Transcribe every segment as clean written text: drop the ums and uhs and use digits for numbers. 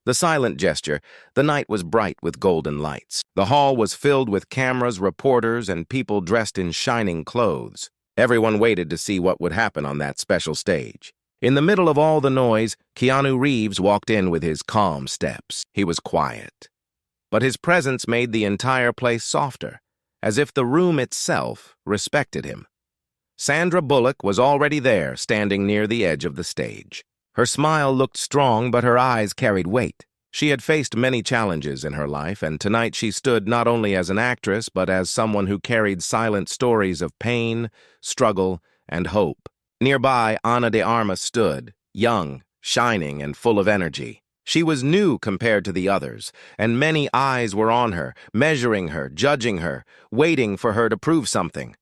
The silent gesture. The night was bright with golden lights. The hall was filled with cameras, reporters, and people dressed in shining clothes. Everyone waited to see what would happen on that special stage. In the middle of all the noise, Keanu Reeves walked in with his calm steps. He was quiet, but his presence made the entire place softer, as if the room itself respected him. Sandra Bullock was already there, standing near the edge of the stage. Her smile looked strong, but her eyes carried weight. She had faced many challenges in her life, and tonight she stood not only as an actress, but as someone who carried silent stories of pain, struggle, and hope. Nearby, Ana de Armas stood, young, shining, and full of energy. She was new compared to the others, and many eyes were on her, measuring her, judging her, waiting for her to prove something.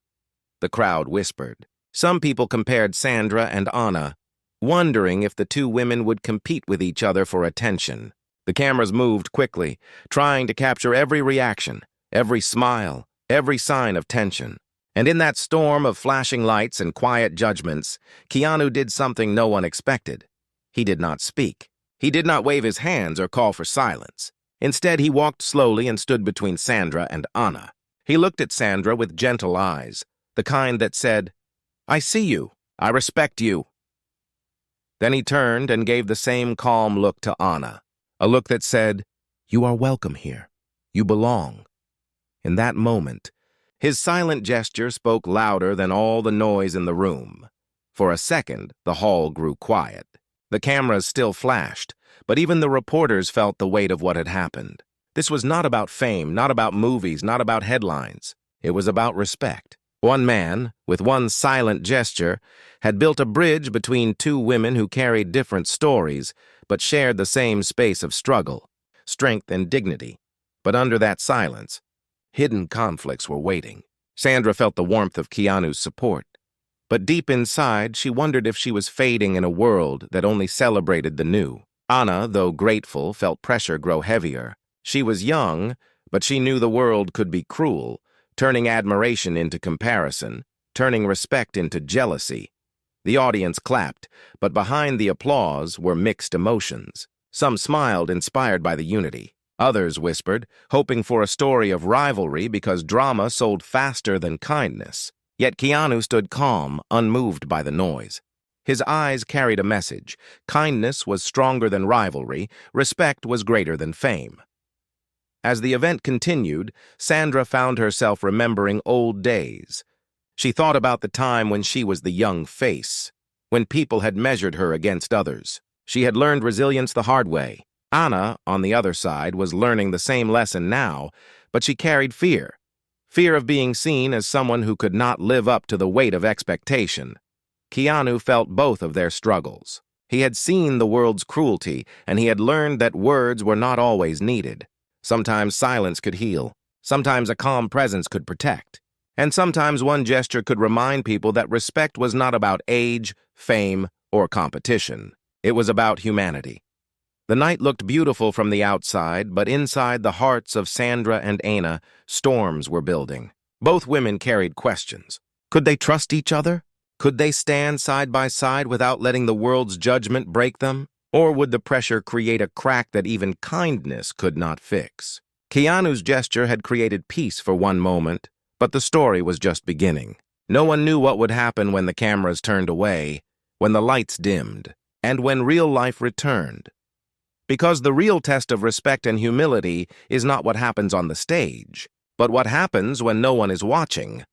The crowd whispered. Some people compared Sandra and Ana, wondering if the two women would compete with each other for attention. The cameras moved quickly, trying to capture every reaction, every smile, every sign of tension. And in that storm of flashing lights and quiet judgments, Keanu did something no one expected. He did not speak. He did not wave his hands or call for silence. Instead, he walked slowly and stood between Sandra and Ana. He looked at Sandra with gentle eyes, the kind that said, "I see you. I respect you." Then he turned and gave the same calm look to Ana, a look that said, "You are welcome here. You belong." In that moment, his silent gesture spoke louder than all the noise in the room. For a second, the hall grew quiet. The cameras still flashed, but even the reporters felt the weight of what had happened. This was not about fame, not about movies, not about headlines. It was about respect. One man, with one silent gesture, had built a bridge between two women who carried different stories, but shared the same space of struggle, strength, and dignity. But under that silence, hidden conflicts were waiting. Sandra felt the warmth of Keanu's support, but deep inside, she wondered if she was fading in a world that only celebrated the new. Ana, though grateful, felt pressure grow heavier. She was young, but she knew the world could be cruel, turning admiration into comparison, turning respect into jealousy. The audience clapped, but behind the applause were mixed emotions. Some smiled, inspired by the unity. Others whispered, hoping for a story of rivalry because drama sold faster than kindness. Yet Keanu stood calm, unmoved by the noise. His eyes carried a message. Kindness was stronger than rivalry. Respect was greater than fame. As the event continued, Sandra found herself remembering old days. She thought about the time when she was the young face, when people had measured her against others. She had learned resilience the hard way. Ana, on the other side, was learning the same lesson now, but she carried fear. Fear of being seen as someone who could not live up to the weight of expectation. Keanu felt both of their struggles. He had seen the world's cruelty, and he had learned that words were not always needed. Sometimes silence could heal. Sometimes a calm presence could protect. And sometimes one gesture could remind people that respect was not about age, fame, or competition. It was about humanity. The night looked beautiful from the outside, but inside the hearts of Sandra and Ana, storms were building. Both women carried questions. Could they trust each other? Could they stand side by side without letting the world's judgment break them? Or would the pressure create a crack that even kindness could not fix? Keanu's gesture had created peace for one moment, but the story was just beginning. No one knew what would happen when the cameras turned away, when the lights dimmed, and when real life returned. Because the real test of respect and humility is not what happens on the stage, but what happens when no one is watching.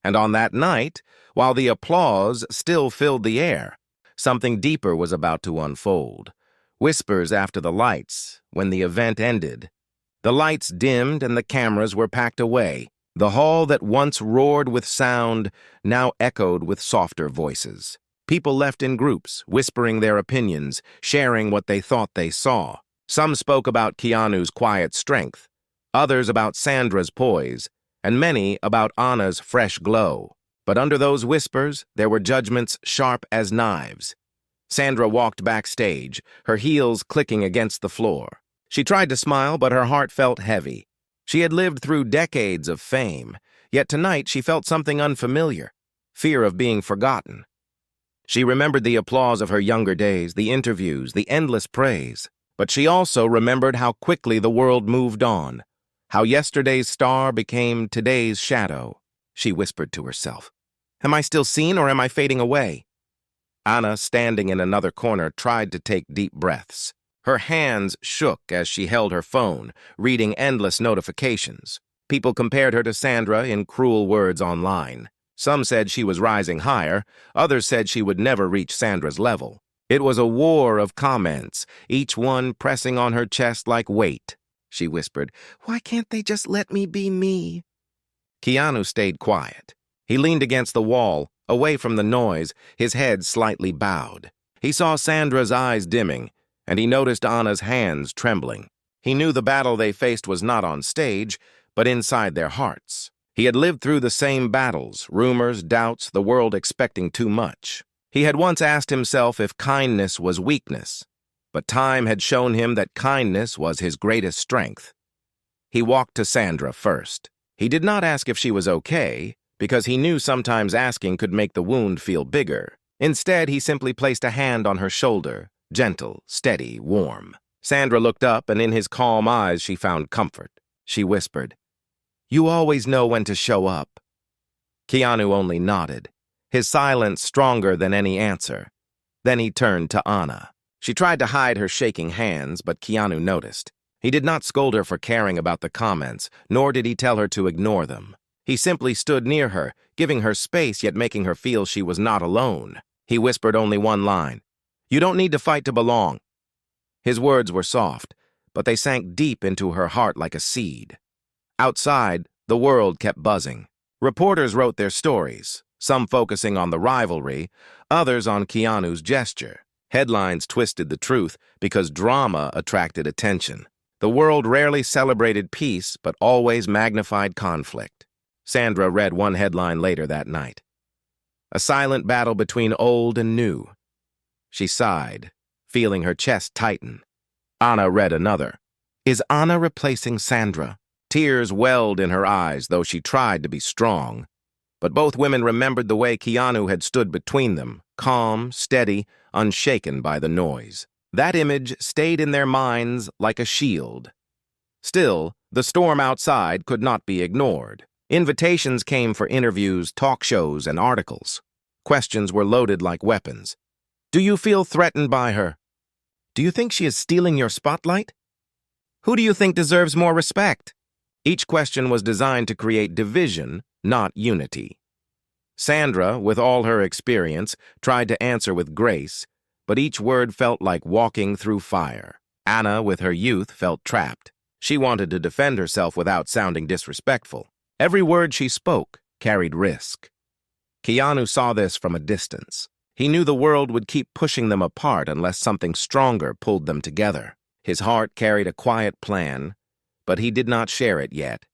And on that night, while the applause still filled the air, something deeper was about to unfold. Whispers after the lights, when the event ended. The lights dimmed and the cameras were packed away. The hall that once roared with sound now echoed with softer voices. People left in groups, whispering their opinions, sharing what they thought they saw. Some spoke about Keanu's quiet strength, others about Sandra's poise, and many about Ana's fresh glow. But under those whispers, there were judgments sharp as knives. Sandra walked backstage, her heels clicking against the floor. She tried to smile, but her heart felt heavy. She had lived through decades of fame, yet tonight she felt something unfamiliar, fear of being forgotten. She remembered the applause of her younger days, the interviews, the endless praise. But she also remembered how quickly the world moved on, how yesterday's star became today's shadow. She whispered to herself, "Am I still seen or am I fading away?" Anna, standing in another corner, tried to take deep breaths. Her hands shook as she held her phone, reading endless notifications. People compared her to Sandra in cruel words online. Some said she was rising higher, others said she would never reach Sandra's level. It was a war of comments, each one pressing on her chest like weight. She whispered, "Why can't they just let me be me?" Keanu stayed quiet. He leaned against the wall, away from the noise, his head slightly bowed. He saw Sandra's eyes dimming, and he noticed Anna's hands trembling. He knew the battle they faced was not on stage, but inside their hearts. He had lived through the same battles, rumors, doubts, the world expecting too much. He had once asked himself if kindness was weakness, but time had shown him that kindness was his greatest strength. He walked to Sandra first. He did not ask if she was okay, because he knew sometimes asking could make the wound feel bigger. Instead, he simply placed a hand on her shoulder, gentle, steady, warm. Sandra looked up, and in his calm eyes she found comfort. She whispered, "You always know when to show up." Keanu only nodded, his silence stronger than any answer. Then he turned to Anna. She tried to hide her shaking hands, but Keanu noticed. He did not scold her for caring about the comments, nor did he tell her to ignore them. He simply stood near her, giving her space yet making her feel she was not alone. He whispered only one line, "You don't need to fight to belong." His words were soft, but they sank deep into her heart like a seed. Outside, the world kept buzzing. Reporters wrote their stories, some focusing on the rivalry, others on Keanu's gesture. Headlines twisted the truth because drama attracted attention. The world rarely celebrated peace, but always magnified conflict. Sandra read one headline later that night. A silent battle between old and new. She sighed, feeling her chest tighten. Anna read another. Is Anna replacing Sandra? Tears welled in her eyes, though she tried to be strong. But both women remembered the way Keanu had stood between them, calm, steady, unshaken by the noise. That image stayed in their minds like a shield. Still, the storm outside could not be ignored. Invitations came for interviews, talk shows, and articles. Questions were loaded like weapons. Do you feel threatened by her? Do you think she is stealing your spotlight? Who do you think deserves more respect? Each question was designed to create division, not unity. Sandra, with all her experience, tried to answer with grace, but each word felt like walking through fire. Anna, with her youth, felt trapped. She wanted to defend herself without sounding disrespectful. Every word she spoke carried risk. Keanu saw this from a distance. He knew the world would keep pushing them apart unless something stronger pulled them together. His heart carried a quiet plan, but he did not share it yet.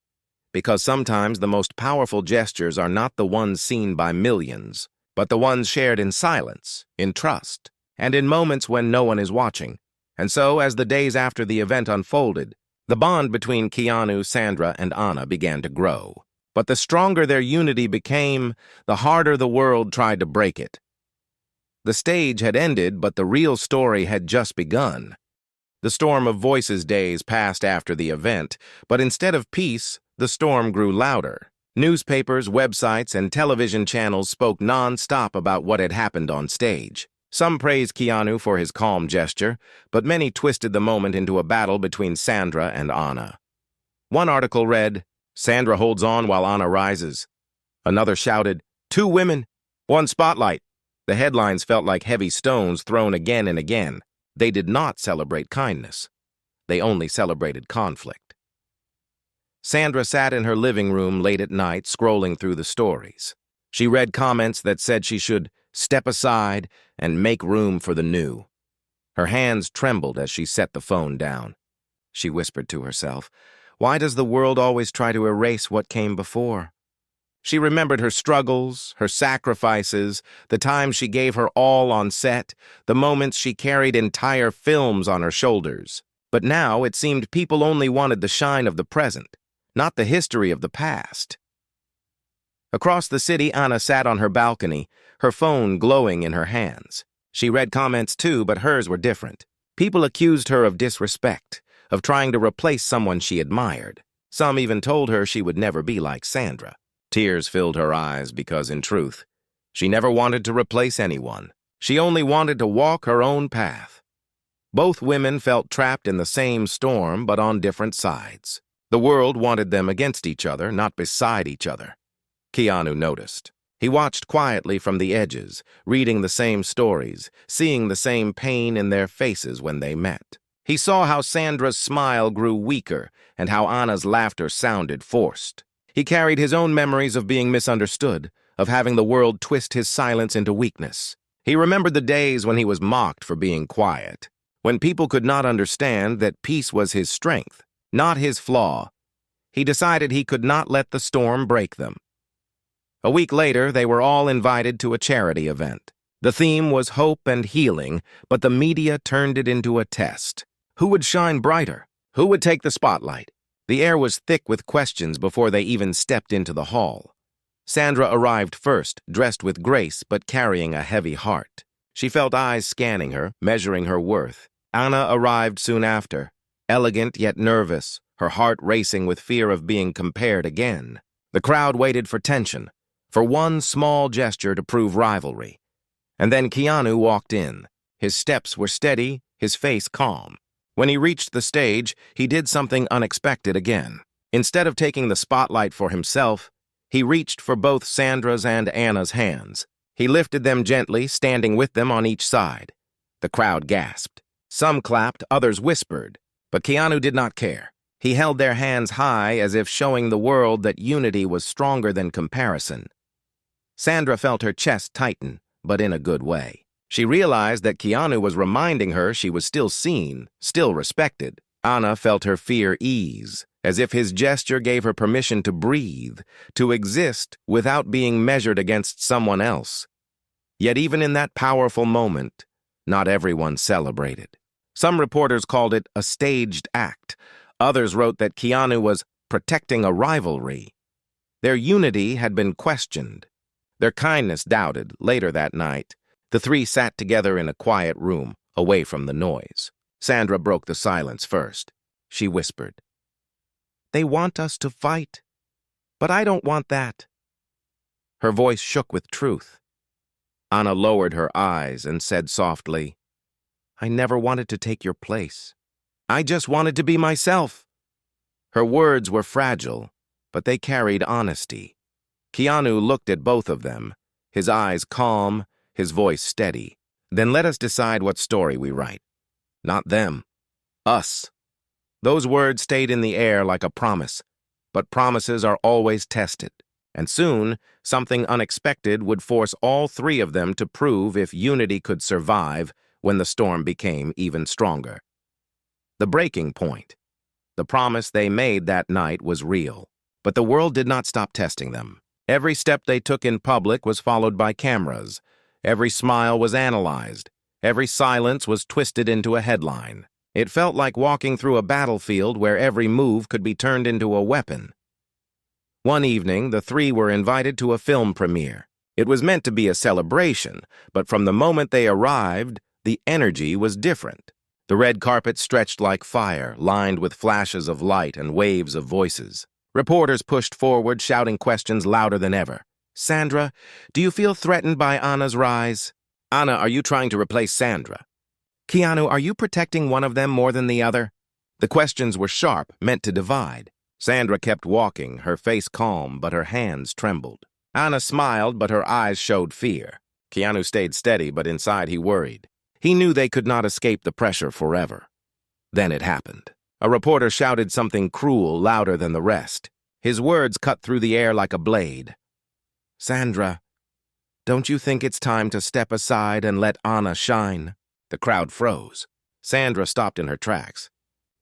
Because sometimes the most powerful gestures are not the ones seen by millions, but the ones shared in silence, in trust, and in moments when no one is watching. And so, as the days after the event unfolded, the bond between Keanu, Sandra, and Anna began to grow. But the stronger their unity became, the harder the world tried to break it. The stage had ended, but the real story had just begun. The storm of voices days passed after the event, but instead of peace, the storm grew louder. Newspapers, websites, and television channels spoke non-stop about what had happened on stage. Some praised Keanu for his calm gesture, but many twisted the moment into a battle between Sandra and Anna. One article read, "Sandra holds on while Anna rises." Another shouted, "Two women, one spotlight." The headlines felt like heavy stones thrown again and again. They did not celebrate kindness. They only celebrated conflict. Sandra sat in her living room late at night, scrolling through the stories. She read comments that said she should step aside and make room for the new. Her hands trembled as she set the phone down. She whispered to herself, "Why does the world always try to erase what came before?" She remembered her struggles, her sacrifices, the times she gave her all on set, the moments she carried entire films on her shoulders. But now it seemed people only wanted the shine of the present, not the history of the past. Across the city, Anna sat on her balcony, her phone glowing in her hands. She read comments too, but hers were different. People accused her of disrespect, of trying to replace someone she admired. Some even told her she would never be like Sandra. Tears filled her eyes because, in truth, she never wanted to replace anyone. She only wanted to walk her own path. Both women felt trapped in the same storm, but on different sides. The world wanted them against each other, not beside each other. Keanu noticed. He watched quietly from the edges, reading the same stories, seeing the same pain in their faces when they met. He saw how Sandra's smile grew weaker and how Anna's laughter sounded forced. He carried his own memories of being misunderstood, of having the world twist his silence into weakness. He remembered the days when he was mocked for being quiet, when people could not understand that peace was his strength, not his flaw. He decided he could not let the storm break them. A week later, they were all invited to a charity event. The theme was hope and healing, but the media turned it into a test. Who would shine brighter? Who would take the spotlight? The air was thick with questions before they even stepped into the hall. Sandra arrived first, dressed with grace but carrying a heavy heart. She felt eyes scanning her, measuring her worth. Anna arrived soon after, elegant yet nervous, her heart racing with fear of being compared again. The crowd waited for tension, for one small gesture to prove rivalry. And then Keanu walked in. His steps were steady, his face calm. When he reached the stage, he did something unexpected again. Instead of taking the spotlight for himself, he reached for both Sandra's and Anna's hands. He lifted them gently, standing with them on each side. The crowd gasped. Some clapped, others whispered. But Keanu did not care. He held their hands high as if showing the world that unity was stronger than comparison. Sandra felt her chest tighten, but in a good way. She realized that Keanu was reminding her she was still seen, still respected. Anna felt her fear ease, as if his gesture gave her permission to breathe, to exist without being measured against someone else. Yet even in that powerful moment, not everyone celebrated. Some reporters called it a staged act. Others wrote that Keanu was protecting a rivalry. Their unity had been questioned. Their kindness doubted. Later that night, the three sat together in a quiet room, away from the noise. Sandra broke the silence first. She whispered, "They want us to fight, but I don't want that." Her voice shook with truth. Anna lowered her eyes and said softly, "I never wanted to take your place. I just wanted to be myself." Her words were fragile, but they carried honesty. Keanu looked at both of them, his eyes calm, his voice steady. "Then let us decide what story we write. Not them. Us." Those words stayed in the air like a promise, but promises are always tested. And soon, something unexpected would force all three of them to prove if unity could survive when the storm became even stronger. The breaking point. The promise they made that night was real, but the world did not stop testing them. Every step they took in public was followed by cameras. Every smile was analyzed. Every silence was twisted into a headline. It felt like walking through a battlefield where every move could be turned into a weapon. One evening, the three were invited to a film premiere. It was meant to be a celebration, but from the moment they arrived, the energy was different. The red carpet stretched like fire, lined with flashes of light and waves of voices. Reporters pushed forward, shouting questions louder than ever. "Sandra, do you feel threatened by Anna's rise? Anna, are you trying to replace Sandra? Keanu, are you protecting one of them more than the other?" The questions were sharp, meant to divide. Sandra kept walking, her face calm, but her hands trembled. Anna smiled, but her eyes showed fear. Keanu stayed steady, but inside he worried. He knew they could not escape the pressure forever. Then it happened. A reporter shouted something cruel, louder than the rest. His words cut through the air like a blade. "Sandra, don't you think it's time to step aside and let Anna shine?" The crowd froze. Sandra stopped in her tracks.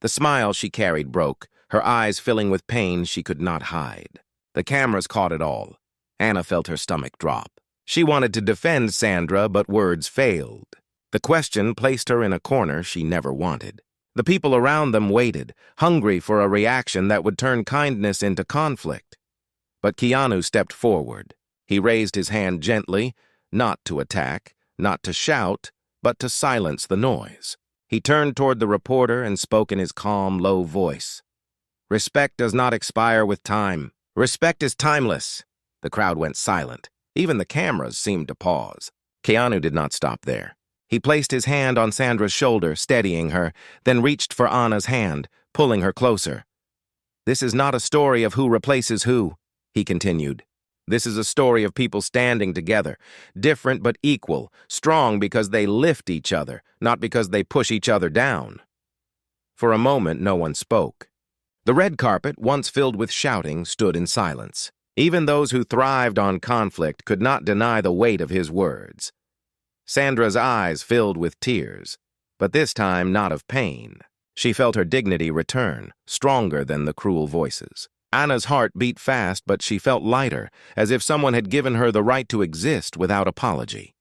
The smile she carried broke, her eyes filling with pain she could not hide. The cameras caught it all. Anna felt her stomach drop. She wanted to defend Sandra, but words failed. The question placed her in a corner she never wanted. The people around them waited, hungry for a reaction that would turn kindness into conflict. But Keanu stepped forward. He raised his hand gently, not to attack, not to shout, but to silence the noise. He turned toward the reporter and spoke in his calm, low voice. "Respect does not expire with time. Respect is timeless." The crowd went silent. Even the cameras seemed to pause. Keanu did not stop there. He placed his hand on Sandra's shoulder, steadying her, then reached for Anna's hand, pulling her closer. "This is not a story of who replaces who," he continued. "This is a story of people standing together, different but equal, strong because they lift each other, not because they push each other down." For a moment, no one spoke. The red carpet, once filled with shouting, stood in silence. Even those who thrived on conflict could not deny the weight of his words. Sandra's eyes filled with tears, but this time not of pain. She felt her dignity return, stronger than the cruel voices. Anna's heart beat fast, but she felt lighter, as if someone had given her the right to exist without apology.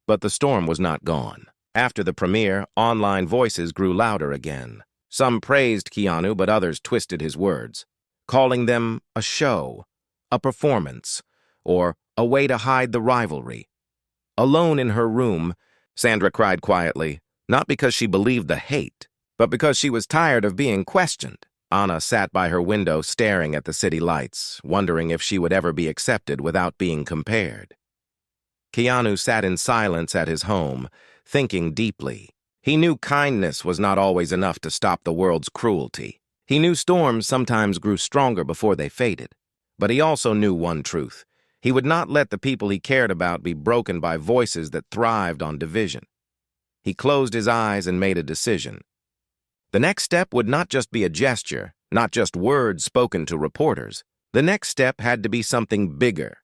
But the storm was not gone. After the premiere, online voices grew louder again. Some praised Keanu, but others twisted his words, calling them a show, a performance, or a way to hide the rivalry. Alone in her room, Sandra cried quietly, not because she believed the hate, but because she was tired of being questioned. Anna sat by her window staring at the city lights, wondering if she would ever be accepted without being compared. Keanu sat in silence at his home, thinking deeply. He knew kindness was not always enough to stop the world's cruelty. He knew storms sometimes grew stronger before they faded. But he also knew one truth. He would not let the people he cared about be broken by voices that thrived on division. He closed his eyes and made a decision. The next step would not just be a gesture, not just words spoken to reporters. The next step had to be something bigger,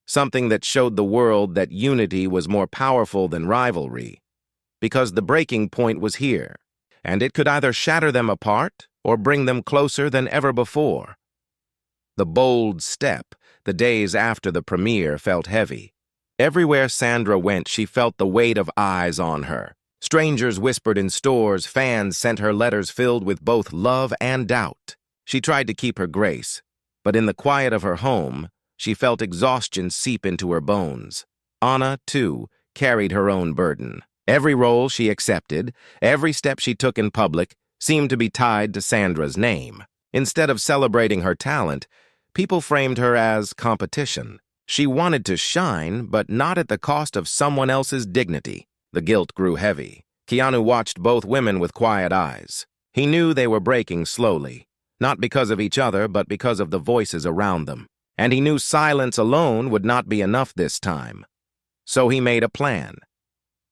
something that showed the world that unity was more powerful than rivalry, because the breaking point was here, and it could either shatter them apart or bring them closer than ever before. The bold step, the days after the premiere, felt heavy. Everywhere Sandra went, she felt the weight of eyes on her. Strangers whispered in stores, fans sent her letters filled with both love and doubt. She tried to keep her grace, but in the quiet of her home, she felt exhaustion seep into her bones. Anna, too, carried her own burden. Every role she accepted, every step she took in public, seemed to be tied to Sandra's name. Instead of celebrating her talent, people framed her as competition. She wanted to shine, but not at the cost of someone else's dignity. The guilt grew heavy. Keanu watched both women with quiet eyes. He knew they were breaking slowly, not because of each other, but because of the voices around them. And he knew silence alone would not be enough this time. So he made a plan.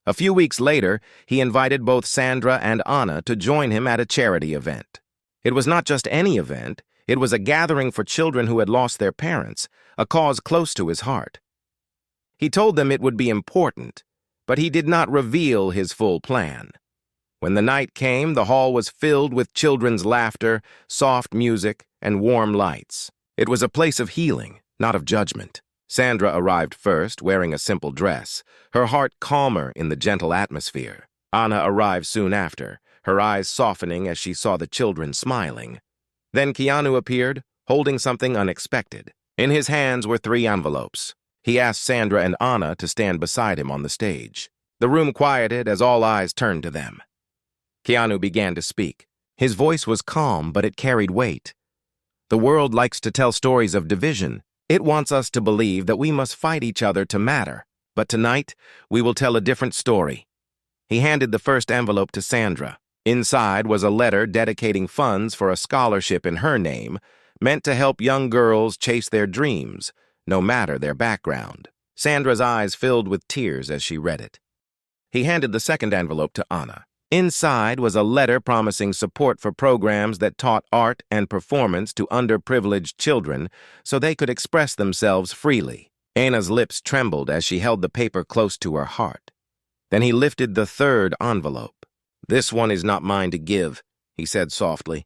A few weeks later, he invited both Sandra and Anna to join him at a charity event. It was not just any event. It was a gathering for children who had lost their parents, a cause close to his heart. He told them it would be important, but he did not reveal his full plan. When the night came, the hall was filled with children's laughter, soft music, and warm lights. It was a place of healing, not of judgment. Sandra arrived first, wearing a simple dress, her heart calmer in the gentle atmosphere. Anna arrived soon after, her eyes softening as she saw the children smiling. Then Keanu appeared, holding something unexpected. In his hands were 3 envelopes. He asked Sandra and Anna to stand beside him on the stage. The room quieted as all eyes turned to them. Keanu began to speak. His voice was calm, but it carried weight. The world likes to tell stories of division. It wants us to believe that we must fight each other to matter. But tonight, we will tell a different story. He handed the first envelope to Sandra. Inside was a letter dedicating funds for a scholarship in her name, meant to help young girls chase their dreams, no matter their background. Sandra's eyes filled with tears as she read it. He handed the second envelope to Anna. Inside was a letter promising support for programs that taught art and performance to underprivileged children so they could express themselves freely. Anna's lips trembled as she held the paper close to her heart. Then he lifted the third envelope. "This one is not mine to give," he said softly.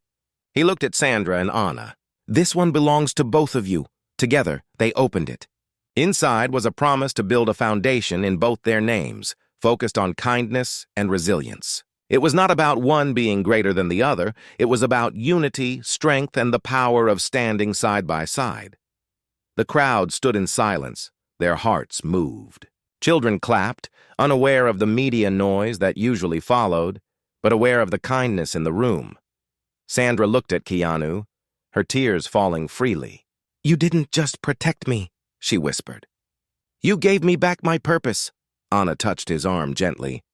He looked at Sandra and Anna. "This one belongs to both of you." Together, they opened it. Inside was a promise to build a foundation in both their names, focused on kindness and resilience. It was not about one being greater than the other. It was about unity, strength, and the power of standing side by side. The crowd stood in silence, their hearts moved. Children clapped, unaware of the media noise that usually followed, but aware of the kindness in the room. Sandra looked at Keanu, her tears falling freely. "You didn't just protect me," she whispered. "You gave me back my purpose." Anna touched his arm gently.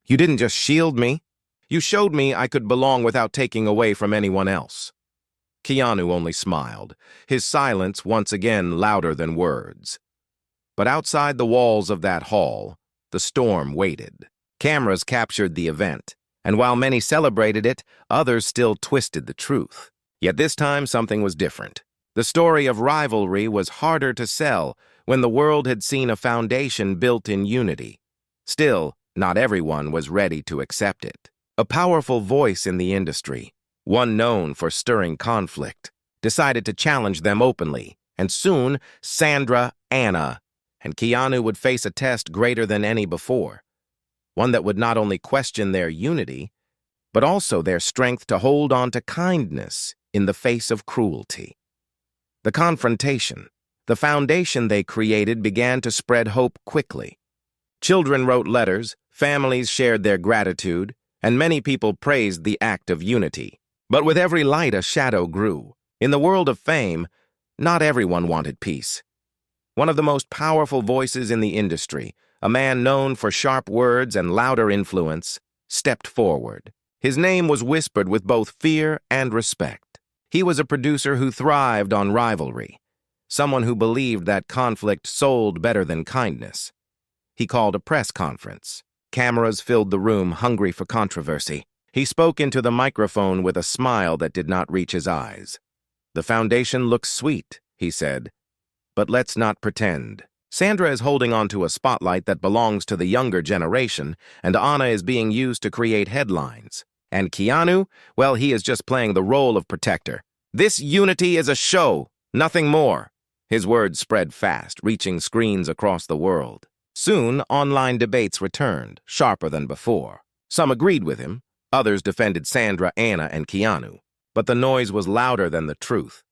"You didn't just shield me. You showed me I could belong without taking away from anyone else." Keanu only smiled, his silence once again louder than words. But outside the walls of that hall, the storm waited. Cameras captured the event, and while many celebrated it, others still twisted the truth. Yet this time something was different. The story of rivalry was harder to sell when the world had seen a foundation built in unity. Still, not everyone was ready to accept it. A powerful voice in the industry, one known for stirring conflict, decided to challenge them openly, and soon Sandra, Anna, and Keanu would face a test greater than any before, one that would not only question their unity, but also their strength to hold on to kindness in the face of cruelty. The confrontation, the foundation they created, began to spread hope quickly. Children wrote letters, families shared their gratitude, and many people praised the act of unity. But with every light, a shadow grew. In the world of fame, not everyone wanted peace. One of the most powerful voices in the industry, a man known for sharp words and louder influence, stepped forward. His name was whispered with both fear and respect. He was a producer who thrived on rivalry, someone who believed that conflict sold better than kindness. He called a press conference. Cameras filled the room, hungry for controversy. He spoke into the microphone with a smile that did not reach his eyes. "The foundation looks sweet," he said, "but let's not pretend. Sandra is holding on to a spotlight that belongs to the younger generation, and Anna is being used to create headlines. And Keanu, well, he is just playing the role of protector. This unity is a show, nothing more." His words spread fast, reaching screens across the world. Soon, online debates returned, sharper than before. Some agreed with him, others defended Sandra, Anna, and Keanu. But the noise was louder than the truth.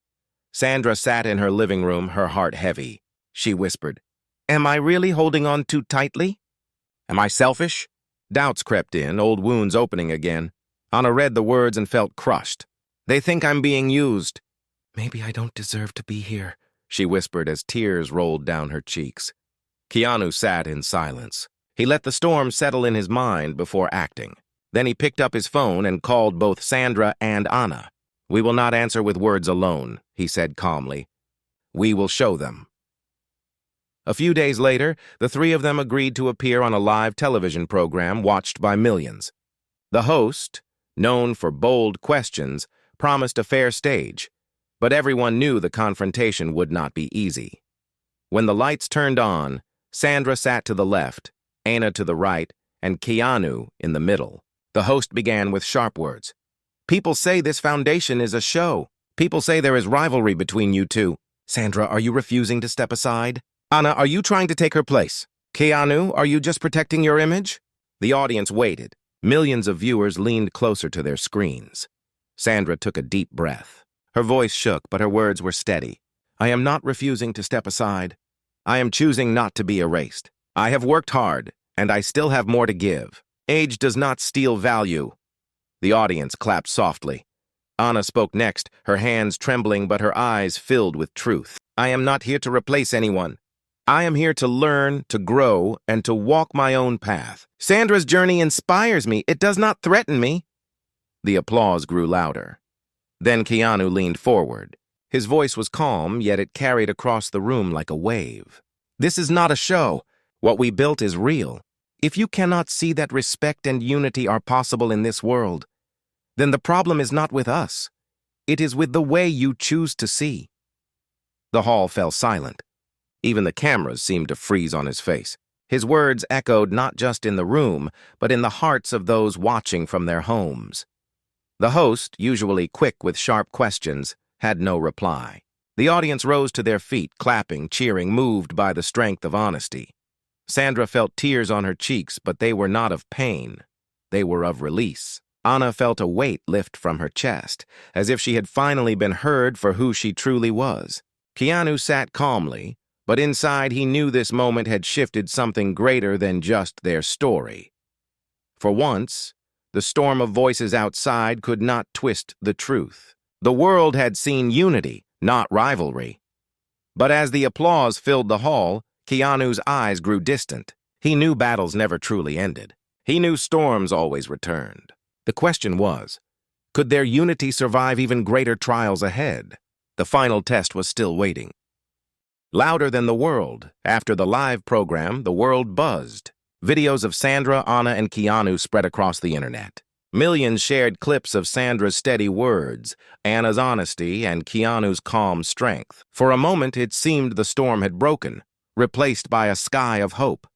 Sandra sat in her living room, her heart heavy. She whispered, "Am I really holding on too tightly? Am I selfish?" Doubts crept in, old wounds opening again. Anna read the words and felt crushed. "They think I'm being used." "Maybe I don't deserve to be here," she whispered as tears rolled down her cheeks. Keanu sat in silence. He let the storm settle in his mind before acting. Then he picked up his phone and called both Sandra and Anna. "We will not answer with words alone," he said calmly. "We will show them." A few days later, the three of them agreed to appear on a live television program watched by millions. The host, known for bold questions, promised a fair stage, but everyone knew the confrontation would not be easy. When the lights turned on, Sandra sat to the left, Anna to the right, and Keanu in the middle. The host began with sharp words. "People say this foundation is a show. People say there is rivalry between you two. Sandra, are you refusing to step aside? Anna, are you trying to take her place? Keanu, are you just protecting your image?" The audience waited. Millions of viewers leaned closer to their screens. Sandra took a deep breath. Her voice shook, but her words were steady. "I am not refusing to step aside. I am choosing not to be erased. I have worked hard, and I still have more to give. Age does not steal value." The audience clapped softly. Anna spoke next, her hands trembling but her eyes filled with truth. "I am not here to replace anyone. I am here to learn, to grow, and to walk my own path. Sandra's journey inspires me. It does not threaten me." The applause grew louder. Then Keanu leaned forward. His voice was calm, yet it carried across the room like a wave. "This is not a show. What we built is real. If you cannot see that respect and unity are possible in this world, then the problem is not with us. It is with the way you choose to see." The hall fell silent. Even the cameras seemed to freeze on his face. His words echoed not just in the room, but in the hearts of those watching from their homes. The host, usually quick with sharp questions, had no reply. The audience rose to their feet, clapping, cheering, moved by the strength of honesty. Sandra felt tears on her cheeks, but they were not of pain. They were of release. Anna felt a weight lift from her chest, as if she had finally been heard for who she truly was. Keanu sat calmly, but inside he knew this moment had shifted something greater than just their story. For once, The storm of voices outside could not twist the truth. The world had seen unity, not rivalry. But as the applause filled the hall, Keanu's eyes grew distant. He knew battles never truly ended. He knew storms always returned. The question was, could their unity survive even greater trials ahead? The final test was still waiting. Louder than the world, after the live program, the world buzzed. Videos of Sandra, Anna, and Keanu spread across the internet. Millions shared clips of Sandra's steady words, Anna's honesty, and Keanu's calm strength. For a moment, it seemed the storm had broken, replaced by a sky of hope.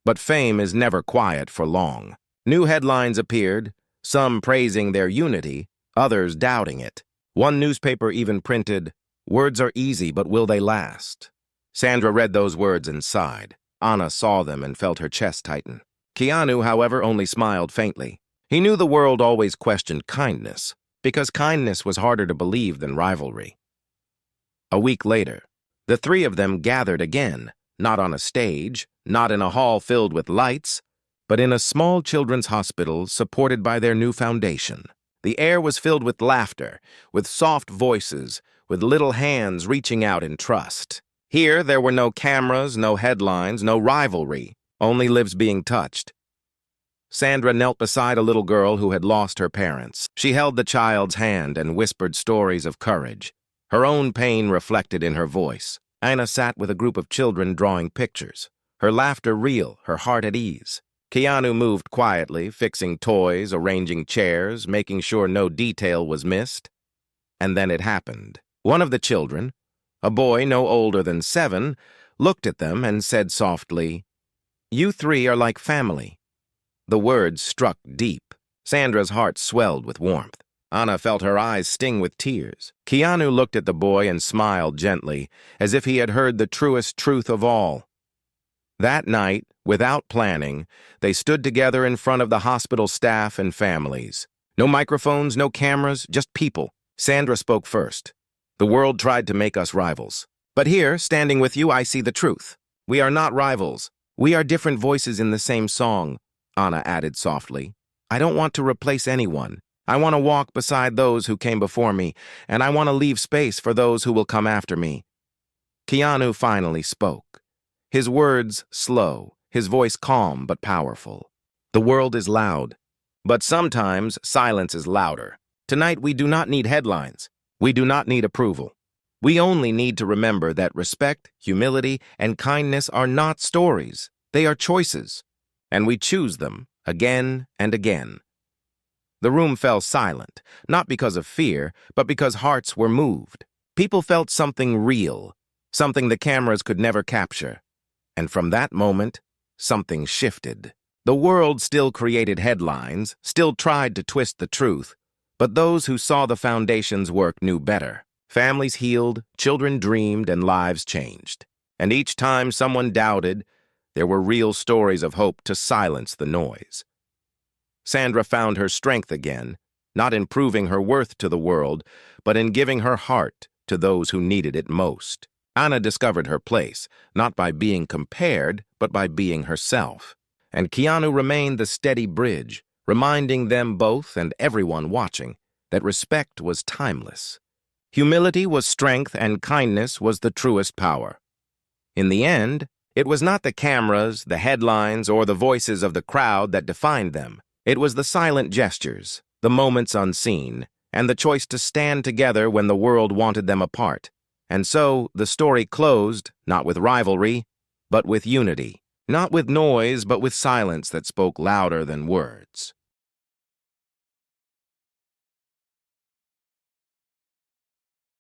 But fame is never quiet for long. New headlines appeared, some praising their unity, others doubting it. One newspaper even printed, "Words are easy, but will they last?" Sandra read those words and sighed. Anna saw them and felt her chest tighten. Keanu, however, only smiled faintly. He knew the world always questioned kindness, because kindness was harder to believe than rivalry. A week later, the three of them gathered again, not on a stage, not in a hall filled with lights, but in a small children's hospital supported by their new foundation. The air was filled with laughter, with soft voices, with little hands reaching out in trust. Here, there were no cameras, no headlines, no rivalry, only lives being touched. Sandra knelt beside a little girl who had lost her parents. She held the child's hand and whispered stories of courage, her own pain reflected in her voice. Anna sat with a group of children drawing pictures, her laughter real, her heart at ease. Keanu moved quietly, fixing toys, arranging chairs, making sure no detail was missed. And then it happened. One of the children, a boy no older than 7, looked at them and said softly, "You three are like family." The words struck deep. Sandra's heart swelled with warmth. Anna felt her eyes sting with tears. Keanu looked at the boy and smiled gently, as if he had heard the truest truth of all. That night, without planning, they stood together in front of the hospital staff and families. No microphones, no cameras, just people. Sandra spoke first. "The world tried to make us rivals. But here, standing with you, I see the truth. We are not rivals. We are different voices in the same song," Anna added softly. "I don't want to replace anyone. I want to walk beside those who came before me, and I want to leave space for those who will come after me." Keanu finally spoke. His words slow, his voice calm but powerful. "The world is loud, but sometimes silence is louder. Tonight we do not need headlines. We do not need approval. We only need to remember that respect, humility, and kindness are not stories. They are choices, and we choose them again and again." The room fell silent, not because of fear, but because hearts were moved. People felt something real, something the cameras could never capture. And from that moment, something shifted. The world still created headlines, still tried to twist the truth, but those who saw the foundation's work knew better. Families healed, children dreamed, and lives changed. And each time someone doubted, there were real stories of hope to silence the noise. Sandra found her strength again, not in proving her worth to the world, but in giving her heart to those who needed it most. Anna discovered her place, not by being compared, but by being herself. And Keanu remained the steady bridge, reminding them both and everyone watching that respect was timeless. Humility was strength and kindness was the truest power. In the end, it was not the cameras, the headlines, or the voices of the crowd that defined them. It was the silent gestures, the moments unseen, and the choice to stand together when the world wanted them apart. And so, the story closed, not with rivalry, but with unity. Not with noise, but with silence that spoke louder than words.